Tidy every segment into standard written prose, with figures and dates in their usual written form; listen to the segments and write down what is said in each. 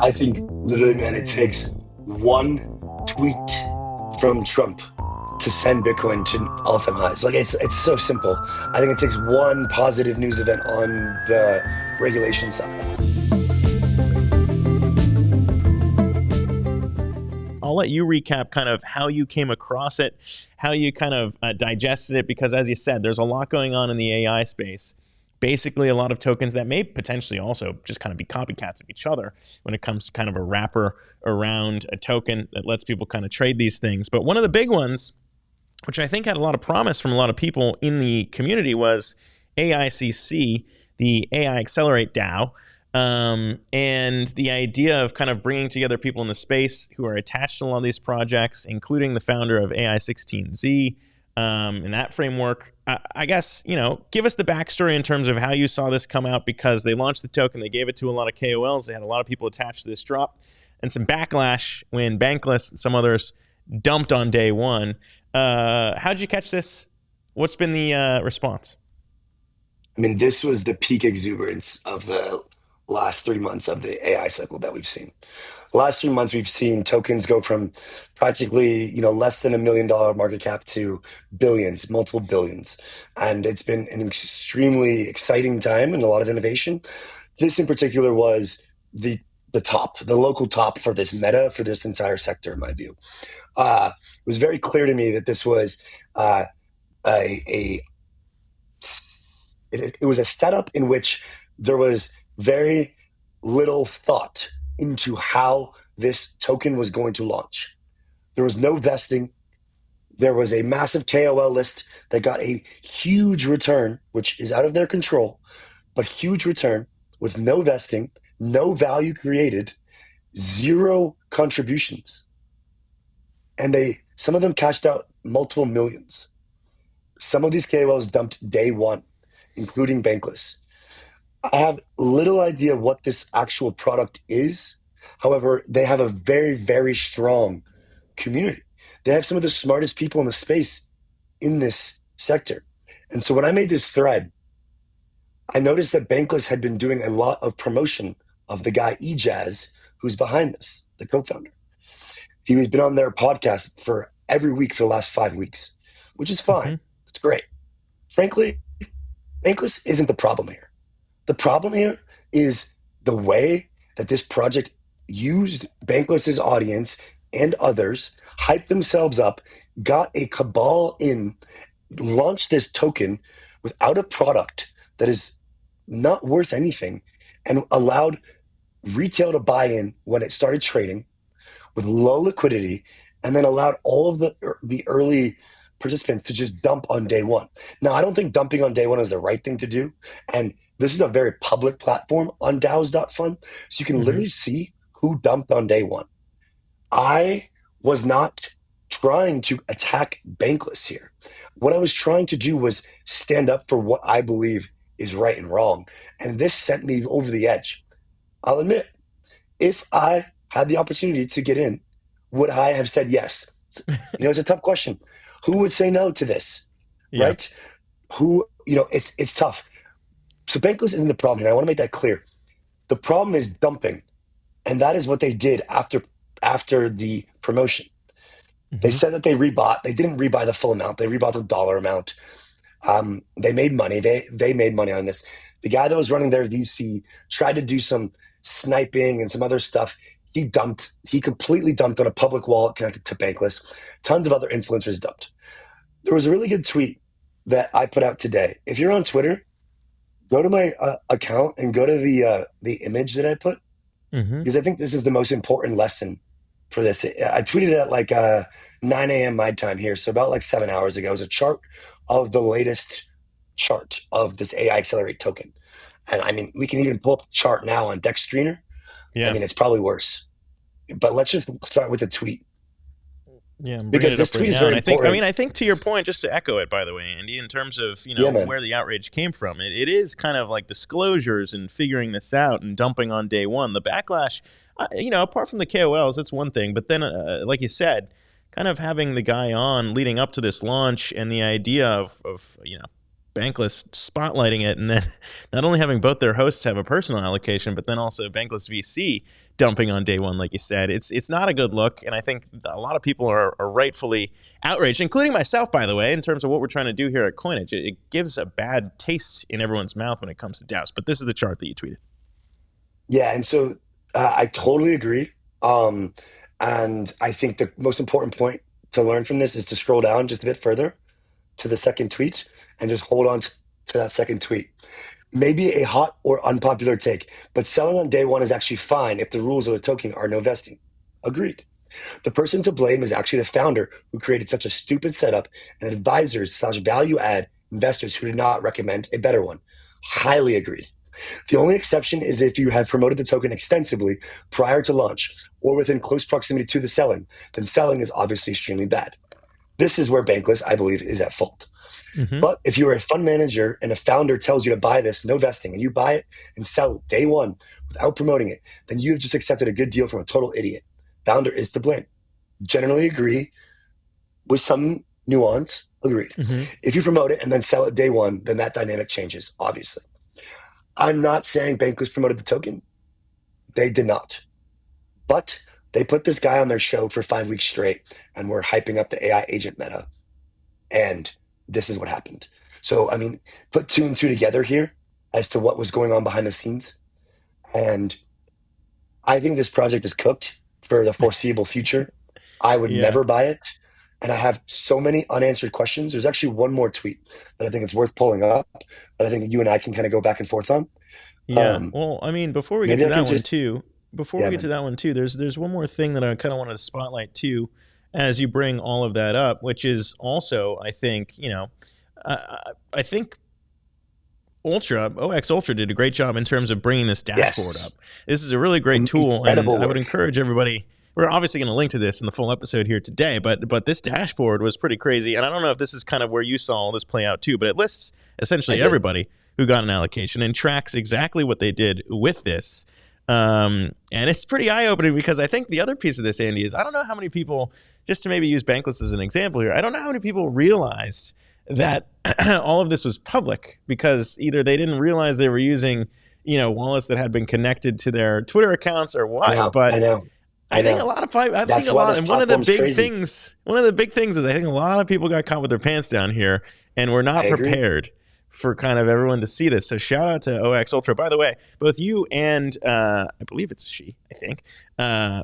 I think literally, man, it takes one tweet from Trump to send Bitcoin to all-time highs. Like it's so simple. I think it takes one positive news event on the regulation side. I'll let you recap kind of how you came across it, how you kind of digested it, because as you said, there's a lot going on in the AI space. Basically, a lot of tokens that may potentially also just kind of be copycats of each other when it comes to kind of a wrapper around a token that lets people kind of trade these things. But one of the big ones, which I think had a lot of promise from a lot of people in the community, was AICC, the AI Accelerate DAO. And the idea of kind of bringing together people in the space who are attached to a lot of these projects, including the founder of AI16Z, in that framework. I guess, give us the backstory in terms of how you saw this come out, because they launched the token, they gave it to a lot of KOLs, they had a lot of people attached to this drop, and some backlash when Bankless and some others dumped on day one. How'd you catch this? What's been the response? I mean, this was the peak exuberance of the last 3 months of the AI cycle that we've seen. The last 3 months, we've seen tokens go from practically, less than $1 million market cap to billions, multiple billions. And it's been an extremely exciting time and a lot of innovation. This in particular was the local top for this meta, for this entire sector, in my view. It was very clear to me that this was it was a setup in which there was very little thought into how this token was going to launch. There was no vesting. There was a massive KOL list that got a huge return, which is out of their control, but huge return with no vesting, no value created, zero contributions. And some of them cashed out multiple millions. Some of these KOLs dumped day one, including Bankless. I have little idea what this actual product is. However, they have a very, very strong community. They have some of the smartest people in the space in this sector. And so when I made this thread, I noticed that Bankless had been doing a lot of promotion of the guy Ejaz, who's behind this, the co-founder. He's been on their podcast for every week for the last 5 weeks, which is fine. Mm-hmm. It's great. Frankly, Bankless isn't the problem here. The problem here is the way that this project used Bankless's audience and others, hyped themselves up, got a cabal in, launched this token without a product that is not worth anything, and allowed retail to buy in when it started trading with low liquidity, and then allowed all of the early participants to just dump on day one. Now, I don't think dumping on day one is the right thing to do. And this is a very public platform on DAOs.fun. So you can literally see who dumped on day one. I was not trying to attack Bankless here. What I was trying to do was stand up for what I believe is right and wrong. And this sent me over the edge. I'll admit, if I had the opportunity to get in, would I have said yes? It's a tough question. Who would say no to this, right? It's tough. So Bankless isn't the problem here. I want to make that clear. The problem is dumping, and that is what they did after the promotion. Mm-hmm. They said that they rebought. They didn't rebuy the full amount. They rebought the dollar amount. They made money. They made money on this. The guy that was running their VC tried to do some sniping and some other stuff. He completely dumped on a public wallet connected to Bankless. Tons of other influencers dumped. There was a really good tweet that I put out today. If you're on Twitter, go to my account and go to the image that I put, because I think this is the most important lesson for this. I tweeted it at like 9 a.m. my time here, so about like 7 hours ago. It was a chart of the latest chart of this AI Accelerate token. And I mean, we can even pull up the chart now on Dextrainer. Yeah. I mean, it's probably worse. But let's just start with the tweet. Yeah, because this tweet is very important. I think to your point, just to echo it, by the way, Andy, in terms of where the outrage came from, it is kind of like disclosures and figuring this out and dumping on day one. The backlash, apart from the KOLs, that's one thing. But then, like you said, kind of having the guy on leading up to this launch and the idea of Bankless spotlighting it, and then not only having both their hosts have a personal allocation, but then also Bankless VC dumping on day one, like you said. It's not a good look, and I think a lot of people are rightfully outraged, including myself, by the way, in terms of what we're trying to do here at Coinage. It gives a bad taste in everyone's mouth when it comes to DAOs. But this is the chart that you tweeted. Yeah, and so I totally agree. And I think the most important point to learn from this is to scroll down just a bit further to the second tweet and just hold on to that second tweet. Maybe a hot or unpopular take, but selling on day one is actually fine if the rules of the token are no vesting. Agreed. The person to blame is actually the founder who created such a stupid setup and advisors slash value add investors who did not recommend a better one. Highly agreed. The only exception is if you have promoted the token extensively prior to launch or within close proximity to the selling, then selling is obviously extremely bad. This is where Bankless, I believe, is at fault. Mm-hmm. But if you are a fund manager and a founder tells you to buy this, no vesting, and you buy it and sell it day one without promoting it, then you have just accepted a good deal from a total idiot. Founder is to blame. Generally agree with some nuance, agreed. Mm-hmm. If you promote it and then sell it day one, then that dynamic changes, obviously. I'm not saying Bankless promoted the token. They did not. But they put this guy on their show for 5 weeks straight and were hyping up the AI agent meta. And this is what happened. So, I mean, put two and two together here as to what was going on behind the scenes. And I think this project is cooked for the foreseeable future. I would Yeah. never buy it. And I have so many unanswered questions. There's actually one more tweet that I think it's worth pulling up that I think you and I can kind of go back and forth on. Yeah. Well, I mean, before we get Maybe to I that could one just, too, before yeah, we get to man. that one too, there's one more thing that I kind of wanted to spotlight too, as you bring all of that up, which is also, I think, I think Ultra, OX Ultra did a great job in terms of bringing this dashboard Yes. up. This is a really great tool, and Incredible I would work. encourage everybody. We're obviously going to link to this in the full episode here today, but this dashboard was pretty crazy, and I don't know if this is kind of where you saw all this play out too, but it lists I essentially did. everybody who got an allocation and tracks exactly what they did with this. And it's pretty eye-opening because I think the other piece of this, Andy, is I don't know how many people, just to maybe use Bankless as an example here, I don't know how many people realized that all of this was public because either they didn't realize they were using, wallets that had been connected to their Twitter accounts or I what. know. I But know. I I think know. a lot of I think That's a why lot, this and platform's crazy. one of the big things is I think a lot of people got caught with their pants down here, and we're I not agree. prepared for kind of everyone to see this. So shout out to OX Ultra. By the way, both you and I believe it's a she. I think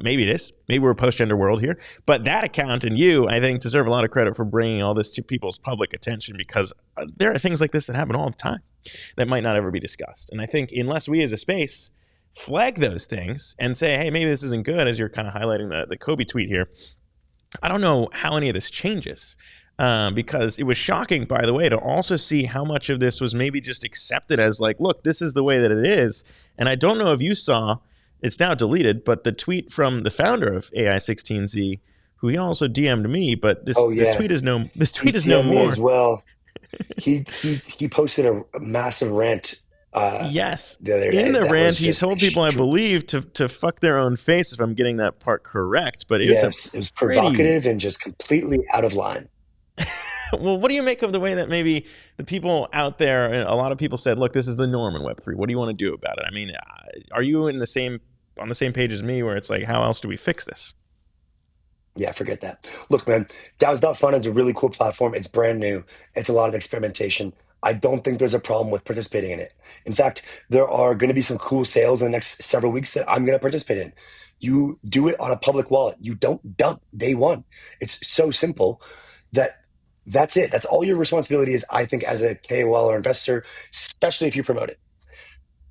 maybe it is. Maybe we're post gender world here, but that account and you, I think, deserve a lot of credit for bringing all this to people's public attention because there are things like this that happen all the time that might not ever be discussed. And I think unless we as a space flag those things and say, hey, maybe this isn't good, as you're kind of highlighting the Kobe tweet here, I don't know how any of this changes. Because it was shocking, by the way, to also see how much of this was maybe just accepted as like, look, this is the way that it is. And I don't know if you saw, it's now deleted, but the tweet from the founder of AI16Z, who he also DM'd me, but Oh this yeah. tweet is no He DM'd me more. as well. He posted a massive rant Yes. the other In day the that was rant, he just told people, I believe, to fuck their own face, if I'm getting that part correct. But it was a yes, it was pretty provocative and just completely out of line. well, what do you make of the way that maybe the people out there, a lot of people said, look, this is the norm in Web3. What do you want to do about it? I mean, are you on the same page as me where it's like, how else do we fix this? Yeah, forget that. Look, man, DAOs.fun is a really cool platform. It's brand new. It's a lot of experimentation. I don't think there's a problem with participating in it. In fact, there are going to be some cool sales in the next several weeks that I'm going to participate in. You do it on a public wallet. You don't dump day one. It's so simple that that's it. That's all your responsibility is, I think, as a KOL or investor, especially if you promote it.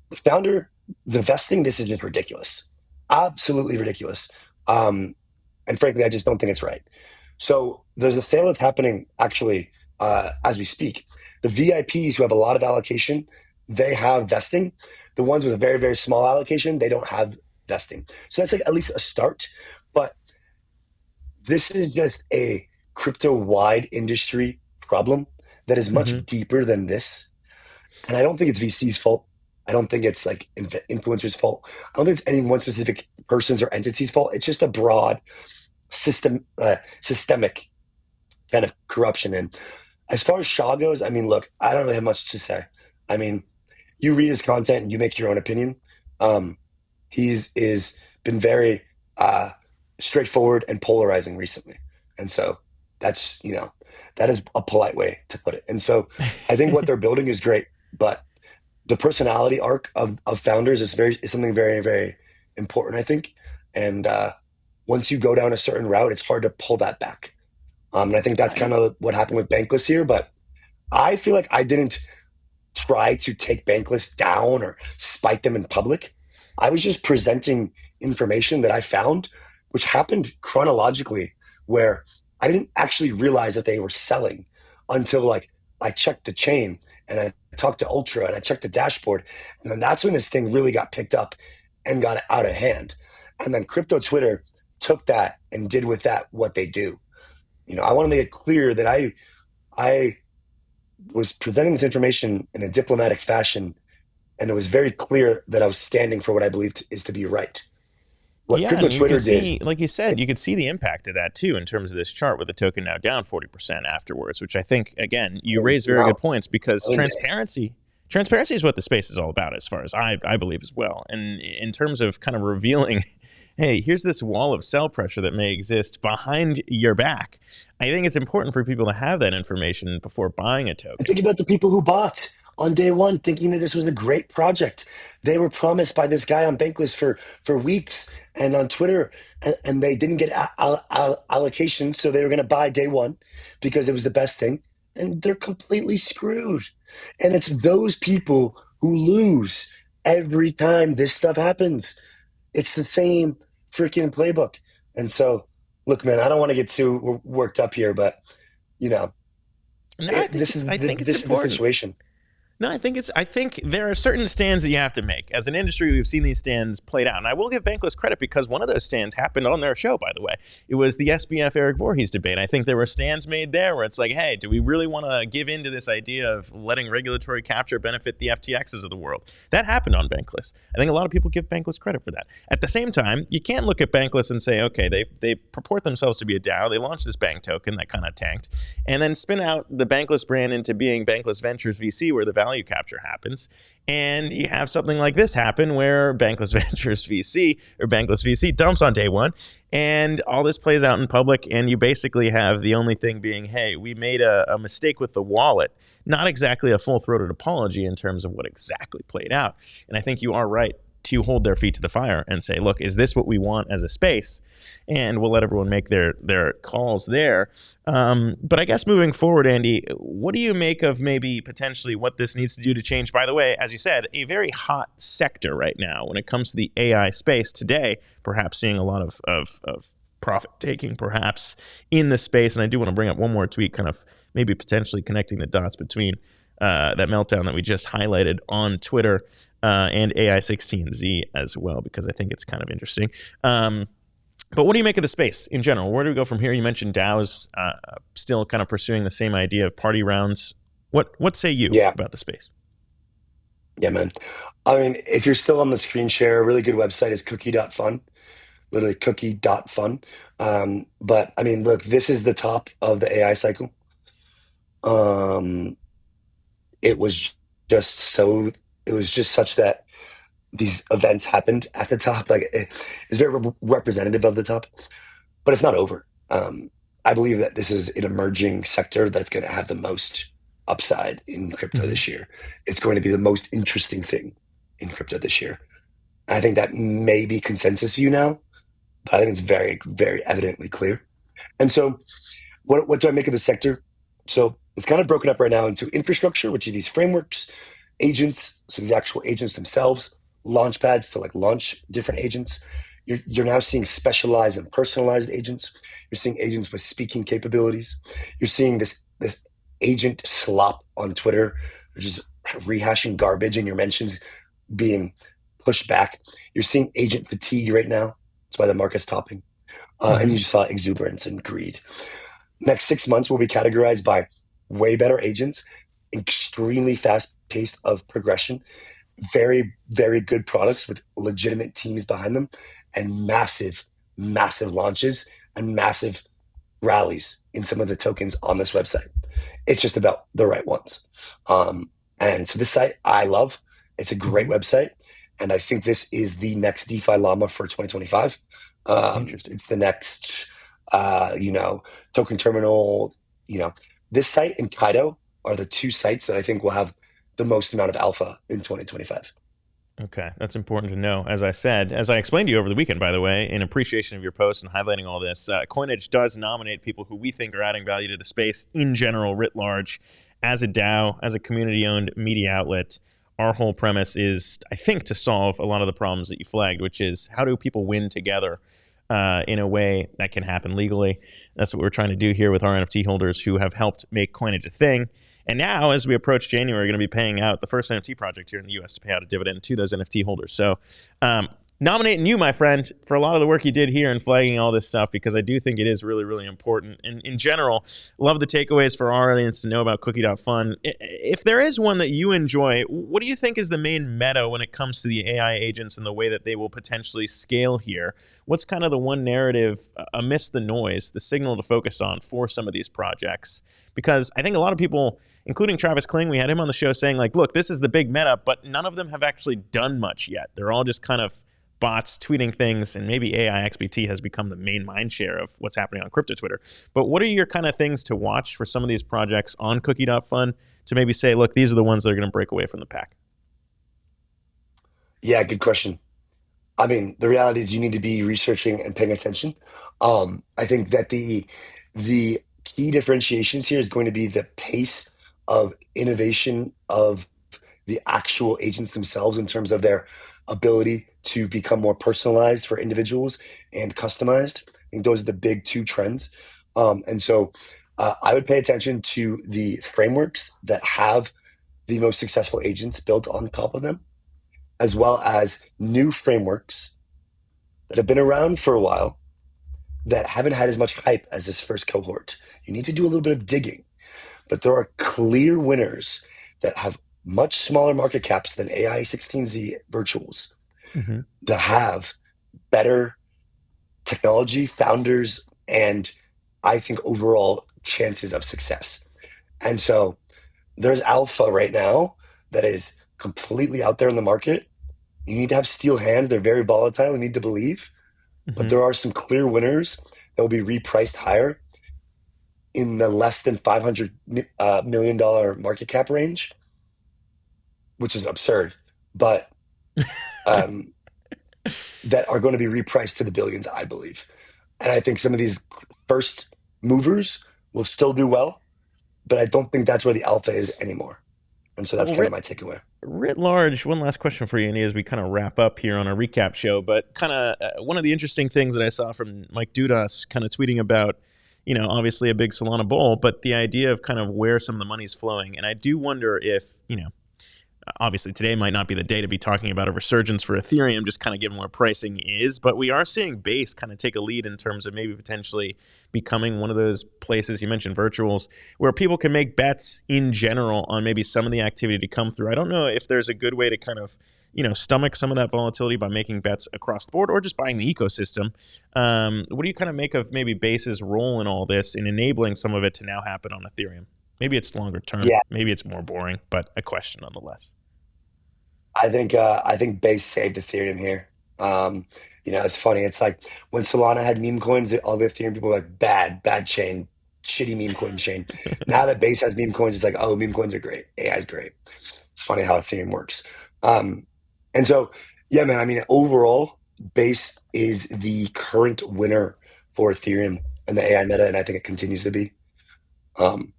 The founder, the vesting, this is just ridiculous. Absolutely ridiculous. And frankly, I just don't think it's right. So there's a sale that's happening actually as we speak. The VIPs who have a lot of allocation, they have vesting. The ones with a very, very small allocation, they don't have vesting. So that's like at least a start. But this is just a crypto-wide industry problem that is much Mm-hmm. deeper than this. And I don't think it's VC's fault. I don't think it's like influencers' fault. I don't think it's any one specific person's or entity's fault. It's just a broad systemic kind of corruption. And As far as Shaw goes, I mean, look, I don't really have much to say. I mean, you read his content and you make your own opinion. Um, he's is been very uh, straightforward and polarizing recently, and so that's that is a polite way to put it. And so I think what they're building is great, but the personality arc of founders is something very very important, I think. And once you go down a certain route, it's hard to pull that back. And I think that's I kind of what happened with Bankless here. But I feel like I didn't try to take Bankless down or spite them in public. I was just presenting information that I found, which happened chronologically, where I didn't actually realize that they were selling until like I checked the chain and I talked to Ultra and I checked the dashboard. And then that's when this thing really got picked up and got out of hand. And then crypto Twitter took that and did with that what they do. I want to make it clear that I was presenting this information in a diplomatic fashion, and it was very clear that I was standing for what I believed is to be right. What Yeah, crypto and you can Twitter did, see, like you said, you could see the impact of that too in terms of this chart with the token now down 40% afterwards, which I think, again, you raise very wow, good points because same day. transparency is what the space is all about as far as I believe as well. And in terms of kind of revealing, hey, here's this wall of sell pressure that may exist behind your back. I think it's important for people to have that information before buying a And token. think about the people who bought on day one, thinking that this was a great project. They were promised by this guy on Bankless for weeks and on Twitter, and they didn't get allocations, so they were going to buy day one because it was the best thing, and they're completely screwed. And it's those people who lose every time this stuff happens. It's the same freaking playbook. And so, look, man, I don't want to get too worked up here, but you know, No, I think this it's is I think it's this is the important. situation. No, I think there are certain stands that you have to make. As an industry, we've seen these stands played out. And I will give Bankless credit because one of those stands happened on their show, by the way. It was the SBF Eric Voorhees debate. I think there were stands made there where it's like, hey, do we really want to give into this idea of letting regulatory capture benefit the FTXs of the world? That happened on Bankless. I think a lot of people give Bankless credit for that. At the same time, you can't look at Bankless and say, okay, they purport themselves to be a DAO. They launched this bank token that kind of tanked, and then spin out the Bankless brand into being Bankless Ventures VC, where the value capture happens. And you have something like this happen where Bankless Ventures VC or Bankless VC dumps on day one, and all this plays out in public. And you basically have the only thing being, hey, we made a mistake with the wallet, not exactly a full throated apology in terms of what exactly played out. And I think you are right to hold their feet to the fire and say, look, is this what we want as a space? And we'll let everyone make their calls there. But I guess moving forward, Andy, what do you make of maybe potentially what this needs to do to change? By the way, as you said, a very hot sector right now when it comes to the AI space today, perhaps seeing a lot of profit taking perhaps in the space. And I do want to bring up one more tweet, kind of maybe potentially connecting the dots between that meltdown that we just highlighted on Twitter and AI16Z as well, because I think it's kind of interesting. But what do you make of the space in general? Where do we go from here? You mentioned DAOs still kind of pursuing the same idea of party rounds. What say you Yeah, about the space? yeah, man. I mean, if you're still on the screen share, a really good website is cookie.fun, literally cookie.fun. But I mean, look, this is the top of the AI cycle. Um, it was just so, it was just such that these events happened at the top. Like it's very representative of the top, but it's not over. I believe that this is an emerging sector that's going to have the most upside in crypto Mm-hmm. this year. It's going to be the most interesting thing in crypto this year. I think that may be consensus view now, but I think it's very, very evidently clear. And so, what do I make of the sector? So it's kind of broken up right now into infrastructure, which are these frameworks, agents, so the actual agents themselves, launch pads to like launch different agents. You're now seeing specialized and personalized agents. You're seeing agents with speaking capabilities. You're seeing this agent slop on Twitter, which is rehashing garbage in your mentions being pushed back. You're seeing agent fatigue right now. That's why the market's topping. And Mm-hmm. you just saw exuberance and greed. Next 6 months will be categorized by way better agents, extremely fast pace of progression, very, very good products with legitimate teams behind them, and massive, massive launches and massive rallies in some of the tokens on this website. It's just about the right ones. And so this site I love. It's a great Hmm. website. And I think this is the next DeFi llama for 2025. Interesting. It's the next, token terminal. You know, this site and Kaido are the two sites that I think will have the most amount of alpha in 2025. Okay, that's important to know. As I said, as I explained to you over the weekend, by the way, in appreciation of your post and highlighting all this, Coinage does nominate people who we think are adding value to the space in general, writ large, as a DAO, as a community-owned media outlet. Our whole premise is, I think, to solve a lot of the problems that you flagged, which is how do people win together in a way that can happen legally. That's what we're trying to do here with our NFT holders who have helped make Coinage a thing. And now, as we approach January, we're going to be paying out the first NFT project here in the US to pay out a dividend to those NFT holders. So, nominating you, my friend, for a lot of the work you did here and flagging all this stuff, because I do think it is really, really important. And in general, love the takeaways for our audience to know about Cookie.fun. If there is one that you enjoy, what do you think is the main meta when it comes to the AI agents and the way that they will potentially scale here? What's kind of the one narrative amidst the noise, the signal to focus on for some of these projects? Because I think a lot of people, including Travis Kling, we had him on the show saying, like, look, this is the big meta, but none of them have actually done much yet. They're all just kind of bots tweeting things, and maybe AIXBT has become the main mind share of what's happening on crypto Twitter. But what are your kind of things to watch for some of these projects on Cookie.fun to maybe say, look, these are the ones that are going to break away from the pack? Yeah, good question. I mean, the reality is you need to be researching and paying attention. I think that the key differentiations here is going to be the pace of innovation of the actual agents themselves in terms of their ability to become more personalized for individuals and customized. I think those are the big two trends. And so I would pay attention to the frameworks that have the most successful agents built on top of them, as well as new frameworks that have been around for a while that haven't had as much hype as this first cohort. You need to do a little bit of digging, but there are clear winners that have much smaller market caps than AI 16Z virtuals Mm-hmm. that have better technology, founders, and I think overall chances of success. And so there's alpha right now that is completely out there in the market. You need to have steel hands. They're very volatile. You need to believe. But Mm-hmm. there are some clear winners that will be repriced higher in the less than $500 million market cap range, which is absurd, but um, that are going to be repriced to the billions, I believe. And I think some of these first movers will still do well, but I don't think that's where the alpha is anymore. And so that's Well, kind of my takeaway. writ large, one last question for you, Andy, as we kind of wrap up here on our recap show. But kind of one of the interesting things that I saw from Mike Dudas kind of tweeting about, obviously a big Solana bull, but the idea of kind of where some of the money's flowing. And I do wonder if, obviously today might not be the day to be talking about a resurgence for Ethereum, just kind of given where pricing is, but we are seeing Base kind of take a lead in terms of maybe potentially becoming one of those places you mentioned, virtuals, where people can make bets in general on maybe some of the activity to come through. I don't know if there's a good way to kind of stomach some of that volatility by making bets across the board or just buying the ecosystem. What do you kind of make of maybe Base's role in all this in enabling some of it to now happen on Ethereum? Maybe it's longer term. Yeah, Maybe it's more boring, but a question nonetheless. I think Base saved Ethereum here. It's funny. It's like when Solana had meme coins, all the Ethereum people were like, bad chain, shitty meme coin chain. Now that Base has meme coins, it's like, oh, meme coins are great. AI is great. It's funny how Ethereum works. Um, and so, yeah, man, I mean, overall, Base is the current winner for Ethereum and the AI meta, and I think it continues to be. Um,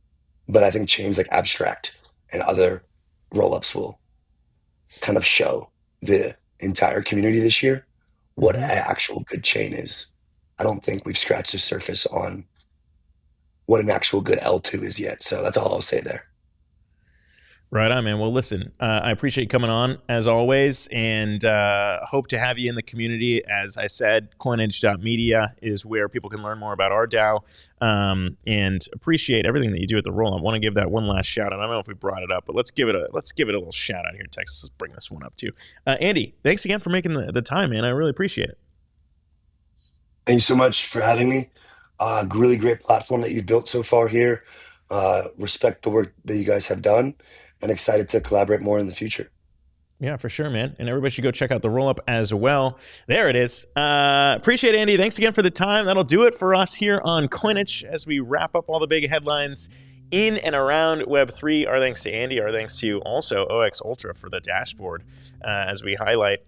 but I think chains like Abstract and other rollups will kind of show the entire community this year what an Mm-hmm. actual good chain is. I don't think we've scratched the surface on what an actual good L2 is yet. So that's all I'll say there. Right on, man. Well, listen, I appreciate you coming on as always, and hope to have you in the community. As I said, coinage.media is where people can learn more about our DAO, and appreciate everything that you do at the roll. I want to give that one last shout out. I don't know if we brought it up, but let's give it a little shout out here in Texas. Let's bring this one up too. Andy, thanks again for making the time, man. I really appreciate it. Thank you so much for having me. Really great platform that you've built so far here. Respect the work that you guys have done, and excited to collaborate more in the future. Yeah, for sure, man. And everybody should go check out the Rollup as well. There it is. Appreciate it, Andy. Thanks again for the time. That'll do it for us here on Coinage as we wrap up all the big headlines in and around Web3. Our thanks to Andy. Our thanks to also OX Ultra for the dashboard as we highlight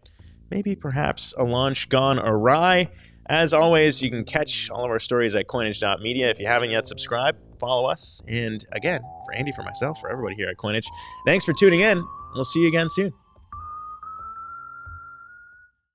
maybe perhaps a launch gone awry. As always, you can catch all of our stories at coinage.media. If you haven't yet subscribed, follow us. And again, for Andy, for myself, for everybody here at Coinage, thanks for tuning in. We'll see you again soon.